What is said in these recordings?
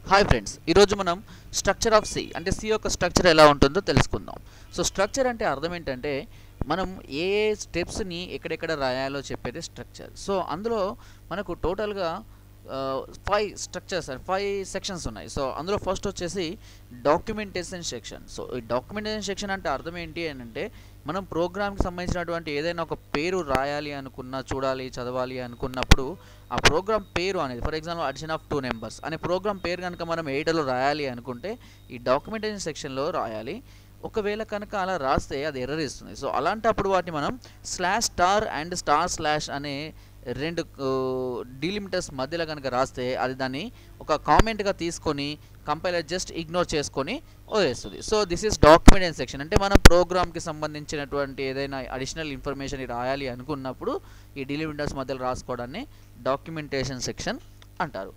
Hi friends, ఈరోజు మనం structure of C అంటే సి యొక్క స్ట్రక్చర్ ఎలా ఉంటుందో తెలుసుకుందాం. సో స్ట్రక్చర్ అంటే అర్థం ఏంటంటే మనం ఏ స్టెప్స్ని ఎక్కడెక్కడ రాయాలో చెప్పేది స్ట్రక్చర్. సో అందులో మనకు టోటల్గా 5 స్ట్రక్చర్స్ అండ్ 5 సెక్షన్స్ ఉన్నాయి. సో అందులో ఫస్ట్ వచ్చేసి డాక్యుమెంటేషన్ సెక్షన్. సో ఈ డాక్యుమెంటేషన్ సెక్షన్ అంటే అర్థం ఏంటి అని అంటే మనం ప్రోగ్రామ్కి సంబంధించినటువంటి ఏదైనా ఒక పేరు రాయాలి అనుకున్నా, చూడాలి, చదవాలి అనుకున్నప్పుడు ఆ ప్రోగ్రామ్ పేరు అనేది, for example addition of 2 numbers అనే ప్రోగ్రామ్ పేరు కనుక మనం ఎడిటర్లో రాయాలి అనుకుంటే ఈ డాక్యుమెంటేషన్ సెక్షన్లో రాయాలి. ఒకవేళ కనుక అలా రాస్తే అది ఎర్రర్ ఇస్తుంది. సో అలాంటప్పుడు వాటిని మనం /* అండ్ // అనే 2 డీలిమిటర్స్ మధ్యలో కనుక రాస్తే అది దాన్ని ఒక కామెంట్గా తీసుకొని కంపైలర్ జస్ట్ ఇగ్నోర్ చేసుకొని వదిలేస్తుంది. So this is documentation section. అంటే మనం ప్రోగ్రామ్కి సంబంధించినటువంటి ఏదైనా అడిషనల్ ఇన్ఫర్మేషన్ రాయాలి అనుకున్నప్పుడు ఈ డీలిమిటర్స్ మధ్యలో రాసుకోవడాన్ని డాక్యుమెంటేషన్ సెక్షన్ అంటారు.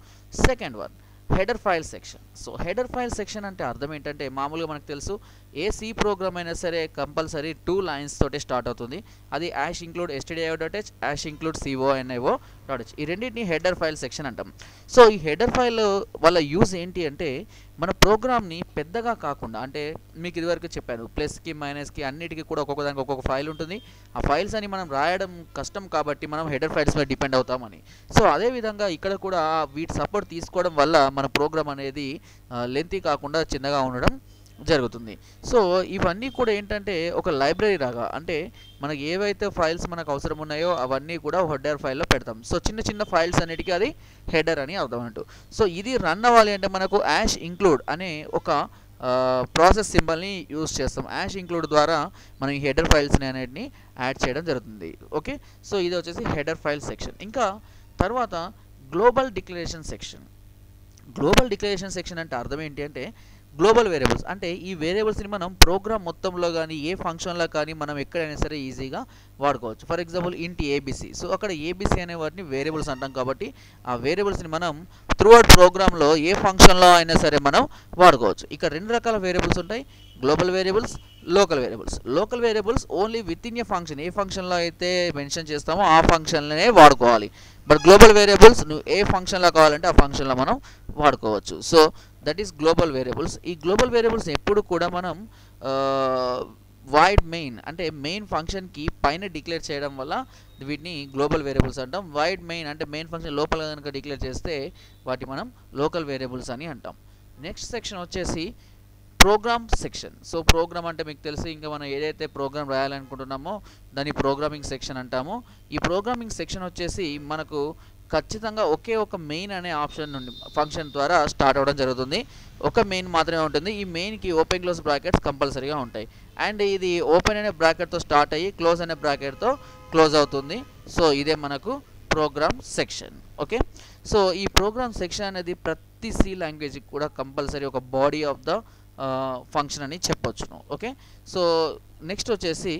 Second one header file section. So header file section అంటే అర్థం ఏంటంటే మామూలుగా మనకు తెలుసు ఏ సి ప్రోగ్రామ్ అయినా సరే కంపల్సరీ 2 లైన్స్ తోటి స్టార్ట్ అవుతుంది. అది #include stdio.h #include conio.h ఈ రెండింటిని హెడర్ ఫైల్ సెక్షన్ అంటాం. సో ఈ హెడర్ ఫైల్ వల్ల యూజ్ ఏంటి అంటే మన ప్రోగ్రామ్ని పెద్దగా కాకుండా, అంటే మీకు ఇదివరకు చెప్పాను ప్లస్కి మైనస్కి అన్నిటికీ కూడా ఒక్కొక్క దానికి ఒక్కొక్క ఫైల్ ఉంటుంది. ఆ ఫైల్స్ అని మనం రాయడం కష్టం కాబట్టి మనం హెడర్ ఫైల్స్ మీద డిపెండ్ అవుతామని. సో అదేవిధంగా ఇక్కడ కూడా వీటి సపోర్ట్ తీసుకోవడం వల్ల మన ప్రోగ్రామ్ అనేది లెంతీ కాకుండా చిన్నగా ఉండడం జరుగుతుంది. సో ఇవన్నీ కూడా ఏంటంటే ఒక లైబ్రరీ లాగా, అంటే మనకి ఏవైతే ఫైల్స్ మనకు అవసరం ఉన్నాయో అవన్నీ కూడా హెడర్ ఫైల్లో పెడతాం. సో చిన్న చిన్న ఫైల్స్ అన్నిటికీ అది హెడర్ అని అర్థం అంటూ. సో ఇది రన్ అవ్వాలి అంటే మనకు #include అనే ఒక ప్రాసెస్ సింబల్ని యూజ్ చేస్తాం. #include ద్వారా మనం ఈ హెడర్ ఫైల్స్ని అనేటిని యాడ్ చేయడం జరుగుతుంది. ఓకే, సో ఇది వచ్చేసి హెడర్ ఫైల్ సెక్షన్. ఇంకా తర్వాత global declaration section. Global declaration section అంటే అర్థం ఏంటి అంటే గ్లోబల్ వేరియబుల్స్, అంటే ఈ వేరియబుల్స్ని మనం ప్రోగ్రామ్ మొత్తంలో కానీ ఏ ఫంక్షన్లో కానీ మనం ఎక్కడైనా సరే ఈజీగా వాడుకోవచ్చు. ఫర్ ఎగ్జాంపుల్ ఇంటి ఏబిసి. సో అక్కడ ఏబిసి అనే వాటిని వేరియబుల్స్ అంటాం కాబట్టి ఆ వేరియబుల్స్ని మనం త్రూఅవుట్ ప్రోగ్రాంలో ఏ ఫంక్షన్లో అయినా సరే మనం వాడుకోవచ్చు. ఇక 2 రకాల వేరియబుల్స్ ఉంటాయి, global variables, local variables. Local variables only within a function, a ఫంక్షన్లో అయితే మెన్షన్ చేస్తామో ఆ ఫంక్షన్లోనే వాడుకోవాలి. బట్ గ్లోబల్ వేరియబుల్స్ నువ్వు ఏ ఫంక్షన్లో కావాలంటే ఆ ఫంక్షన్లో మనం వాడుకోవచ్చు. So that is global variables. ఈ గ్లోబల్ వేరియబుల్స్ ఎప్పుడు కూడా మనం వైడ్ మెయిన్ అంటే మెయిన్ ఫంక్షన్కి పైన డిక్లేర్ చేయడం వల్ల వీటిని గ్లోబల్ వేరియబుల్స్ అంటాం. వైడ్ మెయిన్ అంటే మెయిన్ ఫంక్షన్ లోపల కనుక డిక్లేర్ చేస్తే వాటి మనం లోకల్ వేరియబుల్స్ అని అంటాం. నెక్స్ట్ సెక్షన్ వచ్చేసి ప్రోగ్రామ్ సెక్షన్. సో ప్రోగ్రామ్ అంటే మీకు తెలిసి ఇంకా మనం ఏదైతే ప్రోగ్రామ్ రాయాలనుకుంటున్నామో దాన్ని ప్రోగ్రామింగ్ సెక్షన్ అంటాము. ఈ ప్రోగ్రామింగ్ సెక్షన్ వచ్చేసి మనకు ఖచ్చితంగా ఒకే ఒక మెయిన్ అనే ఆప్షన్ నుండి ఫంక్షన్ ద్వారా స్టార్ట్ అవ్వడం జరుగుతుంది. ఒక మెయిన్ మాత్రమే ఉంటుంది. ఈ మెయిన్కి ఓపెన్ క్లోజ్ బ్రాకెట్స్ కంపల్సరీగా ఉంటాయి. అండ్ ఇది ఓపెన్ అనే బ్రాకెట్తో స్టార్ట్ అయ్యి క్లోజ్ అనే బ్రాకెట్తో క్లోజ్ అవుతుంది. సో ఇదే మనకు ప్రోగ్రామ్ సెక్షన్. ఓకే, సో ఈ ప్రోగ్రామ్ సెక్షన్ అనేది ప్రతి సి లాంగ్వేజ్కి కూడా కంపల్సరీ ఒక బాడీ ఆఫ్ ద ఫంక్షన్ అని చెప్పొచ్చును. ఓకే, సో నెక్స్ట్ వచ్చేసి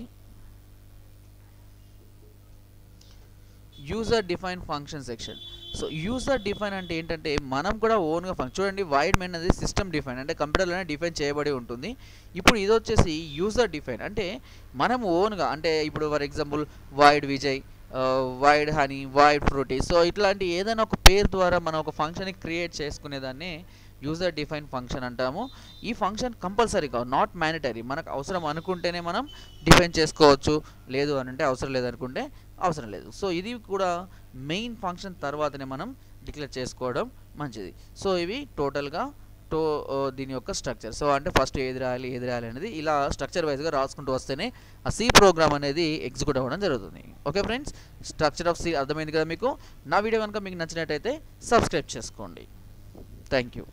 user define function section. So user define అంటే ఏంటంటే మనం కూడా ఓన్గా ఫంక్షన్, చూడండి వైడ్ మెయిన్ అనేది సిస్టమ్ డిఫైన్ అంటే కంప్యూటర్లోనే డిఫైన్ చేయబడి ఉంటుంది. ఇప్పుడు ఇది వచ్చేసి యూజర్ డిఫైన్ అంటే మనం ఓన్గా, అంటే ఇప్పుడు for example wide Vijay, wide honey, wide Frooti, so ఇట్లాంటి ఏదైనా ఒక పేరు ద్వారా మనం ఒక ఫంక్షన్ని క్రియేట్ చేసుకునేదాన్ని యూజర్ డిఫైన్ ఫంక్షన్ అంటాము. ఈ ఫంక్షన్ కంపల్సరీగా నాట్ మ్యాండటరీ, మనకు అవసరం అనుకుంటేనే మనం డిఫైన్ చేసుకోవచ్చు, లేదు అని అంటే అవసరం లేదనుకుంటే అవసరం లేదు. సో ఇది కూడా మెయిన్ ఫంక్షన్ తర్వాతనే మనం డిక్లేర్ చేసుకోవడం మంచిది. సో ఇవి టోటల్గా దీని యొక్క స్ట్రక్చర్. సో అంటే ఫస్ట్ ఏది రాయాలి అనేది ఇలా స్ట్రక్చర్ వైజ్గా రాసుకుంటూ వస్తేనే ఆ సి ప్రోగ్రామ్ అనేది ఎగ్జిక్యూట్ అవ్వడం జరుగుతుంది. Okay friends, structure of C అర్థమైంది కదా మీకు. నా వీడియో కనుక మీకు నచ్చినట్టయితే సబ్స్క్రైబ్ చేసుకోండి. Thank you.